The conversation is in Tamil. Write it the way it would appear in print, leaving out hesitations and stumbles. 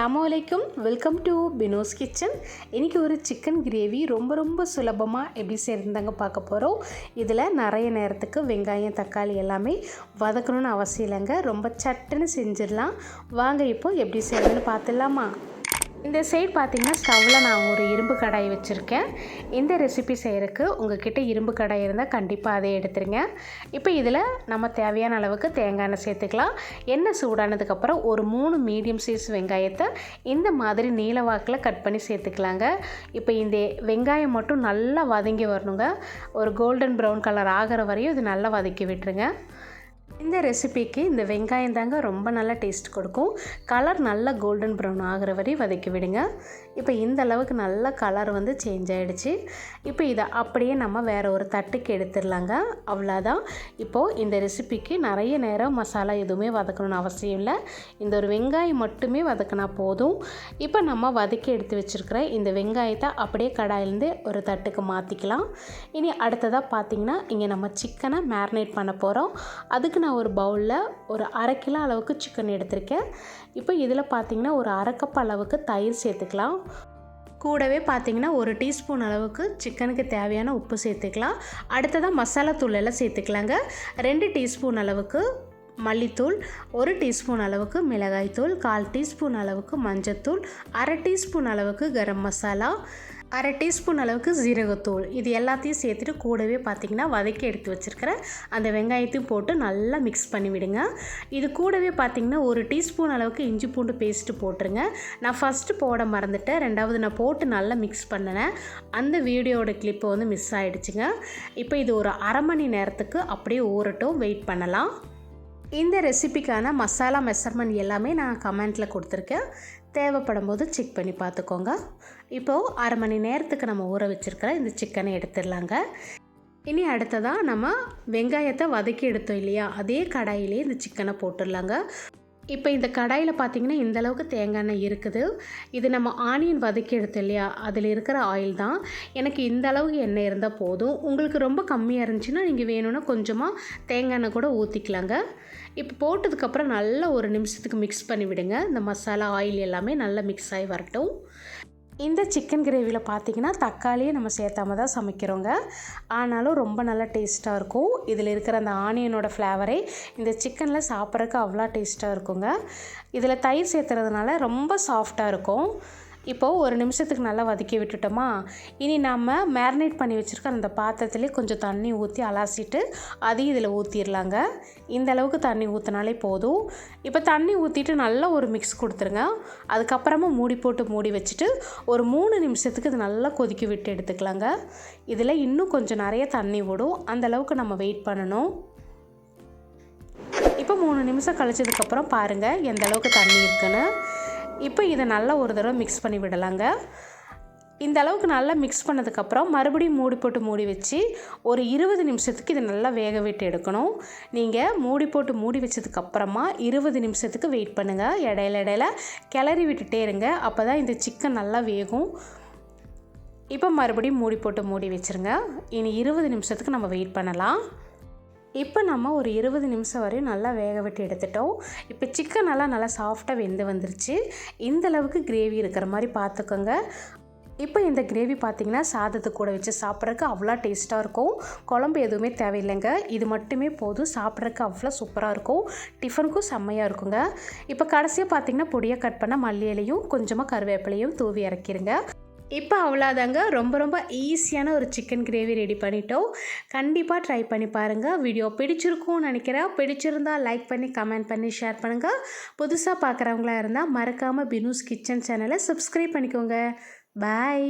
அஸ்ஸலாமுஅலைக்கும். வெல்கம் டு பினோஸ் கிச்சன். இன்றைக்கி ஒரு சிக்கன் கிரேவி ரொம்ப சுலபமாக எப்படி செய்கிறதாங்க பார்க்க போகிறோம். இதில் நிறைய நேரத்துக்கு வெங்காயம் தக்காளி எல்லாமே வதக்கணும்னு அவசியம் இல்லைங்க. ரொம்ப சட்டுன்னு செஞ்சிடலாம். வாங்க இப்போது எப்படி செய்கிறதுன்னு பார்த்துடலாமா. இந்த சைடு பார்த்திங்கன்னா ஸ்டவ்வில் நான் ஒரு இரும்பு கடாய் வச்சுருக்கேன். இந்த ரெசிபி செய்கிறதுக்கு உங்கள்கிட்ட இரும்பு கடாய் இருந்தால் கண்டிப்பாக அதை எடுத்துருங்க. இப்போ இதில் நம்ம தேவையான அளவுக்கு தேங்காய் எண்ணெய் சேர்த்துக்கலாம். எண்ணெய் சூடானதுக்கப்புறம் ஒரு 3 மீடியம் சைஸ் வெங்காயத்தை இந்த மாதிரி நீல வாக்கில் கட் பண்ணி சேர்த்துக்கலாங்க. இப்போ இந்த வெங்காயம் மட்டும் நல்லா வதங்கி வரணுங்க. ஒரு கோல்டன் ப்ரௌன் கலர் ஆகிற வரையும் இது நல்லா வதக்கி விட்டுருங்க. இந்த ரெசிபிக்கு இந்த வெங்காயம் தாங்க ரொம்ப நல்லா டேஸ்ட் கொடுக்கும். கலர் நல்லா கோல்டன் ப்ரௌன் ஆகிற வரை வதக்கி விடுங்க. இப்போ இந்த அளவுக்கு நல்ல கலர் சேஞ்ச் ஆகிடுச்சு. இப்போ இதை அப்படியே நம்ம வேறு ஒரு தட்டுக்கு எடுத்துடலாங்க. அவ்வளோதான். இப்போது இந்த ரெசிபிக்கு நிறைய நேரம் மசாலா எதுவுமே வதக்கணும்னு அவசியம் இல்லை. இந்த ஒரு வெங்காயம் மட்டுமே வதக்கினா போதும். இப்போ நம்ம வதக்கி எடுத்து வச்சுருக்கிற இந்த வெங்காயத்தை அப்படியே கடாயிலேருந்து ஒரு தட்டுக்கு மாற்றிக்கலாம். இனி அடுத்ததாக பார்த்திங்கன்னா இங்கே நம்ம சிக்கனை மேரினேட் பண்ண போகிறோம். அதுக்கு நான் ஒரு பவுலில் ஒரு 1/2 கிலோ அளவுக்கு சிக்கன் எடுத்திருக்கேன். இப்போ இதில் பார்த்திங்கன்னா ஒரு 1/2 கப் அளவுக்கு தயிர் சேர்த்துக்கலாம். கூடவே பார்த்திங்கன்னா 1 டீஸ்பூன் அளவுக்கு சிக்கனுக்கு தேவையான உப்பு சேர்த்துக்கலாம். அடுத்ததாக மசாலா தூள் எல்லாம் சேர்த்துக்கலாங்க. 2 டீஸ்பூன் அளவுக்கு மல்லித்தூள், 1 டீஸ்பூன் அளவுக்கு மிளகாய்த்தூள், 1/4 டீஸ்பூன் அளவுக்கு மஞ்சத்தூள், 1/2 டீஸ்பூன் அளவுக்கு கரம் மசாலா, 1/2 டீஸ்பூன் அளவுக்கு ஜீரகத்தூள். இது எல்லாத்தையும் சேர்த்துட்டு கூடவே பார்த்திங்கன்னா வதக்கி எடுத்து வச்சுருக்கிற அந்த வெங்காயத்தையும் போட்டு நல்லா மிக்ஸ் பண்ணி விடுங்க. இது கூடவே பார்த்திங்கன்னா 1 டீஸ்பூன் அளவுக்கு இஞ்சி பூண்டு பேஸ்ட்டு போட்டுருங்க. நான் ஃபஸ்ட்டு போட மறந்துட்டேன். 2வது நான் போட்டு நல்லா மிக்ஸ் பண்ணினேன். அந்த வீடியோட கிளிப்பு மிஸ் ஆகிடுச்சுங்க. இப்போ இது ஒரு 1/2 மணி நேரத்துக்கு அப்படியே ஊறட்டும், வெயிட் பண்ணலாம். இந்த ரெசிபிக்கான மசாலா மெஷர்மெண்ட் எல்லாமே நான் கமெண்ட்டில் கொடுத்துருக்கேன். தேவைப்படும் போது செக் பண்ணி பார்த்துக்கோங்க. இப்போது 1/2 மணி நேரத்துக்கு நம்ம ஊற வச்சுருக்கிற இந்த சிக்கனை எடுத்துடலாங்க. இனி அடுத்ததாக நம்ம வெங்காயத்தை வதக்கி எடுத்தோம் இல்லையா, அதே கடாயிலே இந்த சிக்கனை போட்டுடலாங்க. இப்போ இந்த கடாயில் பார்த்திங்கன்னா இந்தளவுக்கு தேங்காய் எண்ணெய் இருக்குது. இது நம்ம ஆனியன் வதக்கி எடுத்தோம் இல்லையா, அதில் இருக்கிற ஆயில் தான். எனக்கு இந்த அளவுக்கு எண்ணெய் இருந்தால் போதும். உங்களுக்கு ரொம்ப கம்மியாக இருந்துச்சுன்னா நீங்கள் வேணும்னா கொஞ்சமாக தேங்காய் எண்ணெய் கூட ஊற்றிக்கலாங்க. இப்போ போட்டதுக்கப்புறம் நல்லா ஒரு நிமிஷத்துக்கு மிக்ஸ் பண்ணி விடுங்க. இந்த மசாலா ஆயில் எல்லாமே நல்லா மிக்ஸ் ஆகி வரட்டும். இந்த சிக்கன் கிரேவியில் பார்த்திங்கன்னா தக்காளியை நம்ம சேர்த்தாம தான் சமைக்கிறோங்க. ஆனாலும் ரொம்ப நல்லா டேஸ்ட்டாக இருக்கும். இதில் இருக்கிற அந்த ஆனியனோட ஃப்ளேவரே இந்த சிக்கனில் சாப்பிட்றதுக்கு அவ்வளோ டேஸ்ட்டாக இருக்குங்க. இதில் தயிர் சேர்த்துறதுனால ரொம்ப சாஃப்டாக இருக்கும். இப்போது ஒரு நிமிஷத்துக்கு நல்லா வதக்கி விட்டுட்டோமா. இனி நம்ம மேரினேட் பண்ணி வச்சுருக்க அந்த பாத்திரத்துலேயே கொஞ்சம் தண்ணி ஊற்றி அலாசிட்டு அதையும் இதில் ஊற்றிடலாங்க. இந்த அளவுக்கு தண்ணி ஊற்றினாலே போதும். இப்போ தண்ணி ஊற்றிட்டு நல்லா ஒரு மிக்ஸ் கொடுத்துருங்க. அதுக்கப்புறமா மூடி வச்சுட்டு ஒரு 3 நிமிஷத்துக்கு இது நல்லா கொதிக்க விட்டு எடுத்துக்கலாங்க. இதில் இன்னும் கொஞ்சம் நிறைய தண்ணி விடும். அந்தளவுக்கு நம்ம வெயிட் பண்ணணும். இப்போ 3 நிமிஷம் கழிச்சதுக்கப்புறம் பாருங்கள் எந்த அளவுக்கு தண்ணி இருக்குன்னு. இப்போ இதை நல்லா ஒரு தடவை மிக்ஸ் பண்ணி விடலாங்க. இந்த அளவுக்கு நல்லா மிக்ஸ் பண்ணதுக்கப்புறம் மறுபடியும் மூடி வச்சு ஒரு 20 நிமிஷத்துக்கு இதை நல்லா வேக விட்டு எடுக்கணும். நீங்கள் மூடி வச்சதுக்கப்புறமா 20 நிமிஷத்துக்கு வெயிட் பண்ணுங்கள். இடையில கிளறி விட்டுட்டே இருங்க. அப்போ தான் இந்த சிக்கன் நல்லா வேகும். இப்போ மறுபடியும் மூடி வச்சுருங்க. இனி 20 நிமிஷத்துக்கு நம்ம வெயிட் பண்ணலாம். இப்போ நம்ம ஒரு 20 நிமிஷம் வரையும் நல்லா வேக விட்டு எடுத்துட்டோம். இப்போ சிக்கன் நல்லா சாஃப்டாக வெந்து வந்துருச்சு. இந்த அளவுக்கு கிரேவி இருக்கிற மாதிரி பார்த்துக்கோங்க. இப்போ இந்த கிரேவி பார்த்திங்கன்னா சாதத்து கூட வச்சு சாப்பிட்றதுக்கு அவ்வளோ டேஸ்ட்டாக இருக்கும். குழம்பு எதுவுமே தேவையில்லைங்க. இது மட்டுமே போதும். சாப்பிட்றதுக்கு அவ்வளோ சூப்பராக இருக்கும். டிஃபனுக்கும் செம்மையாக இருக்குங்க. இப்போ கடைசியாக பார்த்திங்கன்னா பொடியாக கட் பண்ண மல்லி இலையும் கொஞ்சமாக கருவேப்பிலையும் தூவி இறக்கிடுங்க. இப்போ அவ்வளோதாங்க. ரொம்ப ஈஸியான ஒரு சிக்கன் கிரேவி ரெடி பண்ணிட்டோம். கண்டிப்பாக ட்ரை பண்ணி பாருங்கள். வீடியோ பிடிச்சிருக்கும்னு நினைக்கிறேன். பிடிச்சிருந்தால் லைக் பண்ணி கமெண்ட் பண்ணி ஷேர் பண்ணுங்கள். புதுசாக பார்க்குறவங்களா இருந்தால் மறக்காமல் பினூஸ் கிச்சன் சேனலை சப்ஸ்கிரைப் பண்ணிக்கோங்க. பாய்.